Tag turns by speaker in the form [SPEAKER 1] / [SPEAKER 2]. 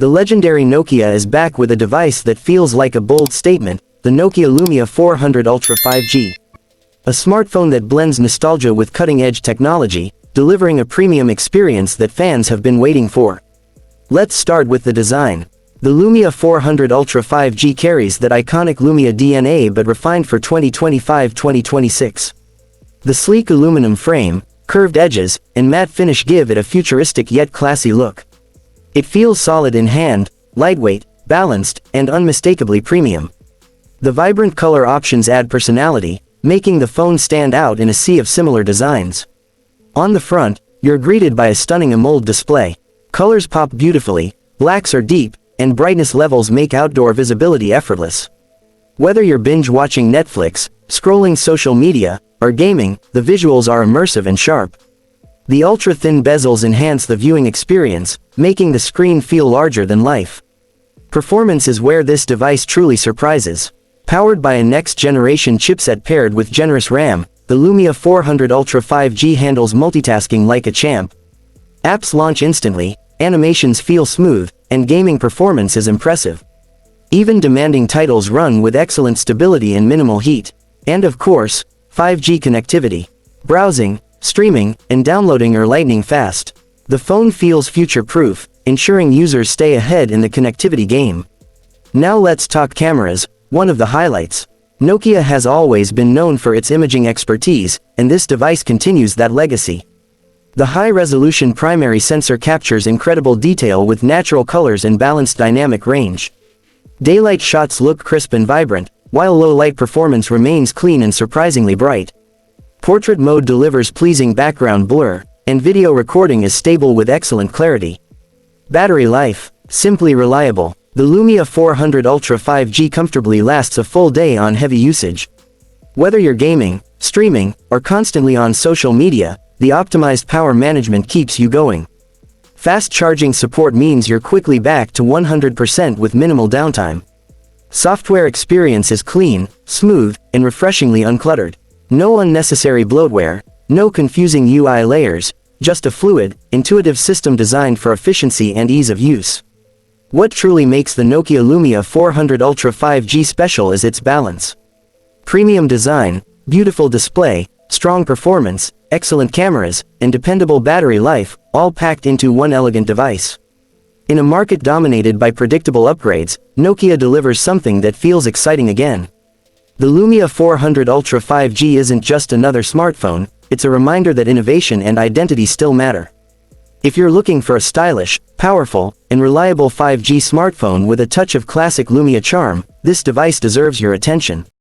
[SPEAKER 1] The legendary Nokia is back with a device that feels like a bold statement, the Nokia Lumia 400 Ultra 5G. A smartphone that blends nostalgia with cutting-edge technology, delivering a premium experience that fans have been waiting for. Let's start with the design. The Lumia 400 Ultra 5G carries that iconic Lumia DNA but refined for 2025-2026. The sleek aluminum frame, curved edges, and matte finish give it a futuristic yet classy look. It feels solid in hand, lightweight, balanced, and unmistakably premium. The vibrant color options add personality, making the phone stand out in a sea of similar designs. On the front, you're greeted by a stunning AMOLED display. Colors pop beautifully, blacks are deep, and brightness levels make outdoor visibility effortless. Whether you're binge-watching Netflix, scrolling social media, or gaming, the visuals are immersive and sharp. The ultra-thin bezels enhance the viewing experience, making the screen feel larger than life. Performance is where this device truly surprises. Powered by a next-generation chipset paired with generous RAM, the Lumia 400 Ultra 5G handles multitasking like a champ. Apps launch instantly, animations feel smooth, and gaming performance is impressive. Even demanding titles run with excellent stability and minimal heat. And of course, 5G connectivity. Browsing, streaming, and downloading are lightning fast. The phone feels future-proof, ensuring users stay ahead in the connectivity game. Now let's talk cameras, one of the highlights. Nokia has always been known for its imaging expertise, and this device continues that legacy. The high-resolution primary sensor captures incredible detail with natural colors and balanced dynamic range. Daylight shots look crisp and vibrant, while low-light performance remains clean and surprisingly bright. Portrait mode delivers pleasing background blur, and video recording is stable with excellent clarity. Battery life, simply reliable. The Lumia 400 Ultra 5G comfortably lasts a full day on heavy usage. Whether you're gaming, streaming, or constantly on social media, the optimized power management keeps you going. Fast charging support means you're quickly back to 100% with minimal downtime. Software experience is clean, smooth, and refreshingly uncluttered. No unnecessary bloatware, no confusing UI layers, just a fluid, intuitive system designed for efficiency and ease of use. What truly makes the Nokia Lumia 400 Ultra 5G special is its balance. Premium design, beautiful display, strong performance, excellent cameras, and dependable battery life, all packed into one elegant device. In a market dominated by predictable upgrades, Nokia delivers something that feels exciting again. The Lumia 400 Ultra 5G isn't just another smartphone, it's a reminder that innovation and identity still matter. If you're looking for a stylish, powerful, and reliable 5G smartphone with a touch of classic Lumia charm, this device deserves your attention.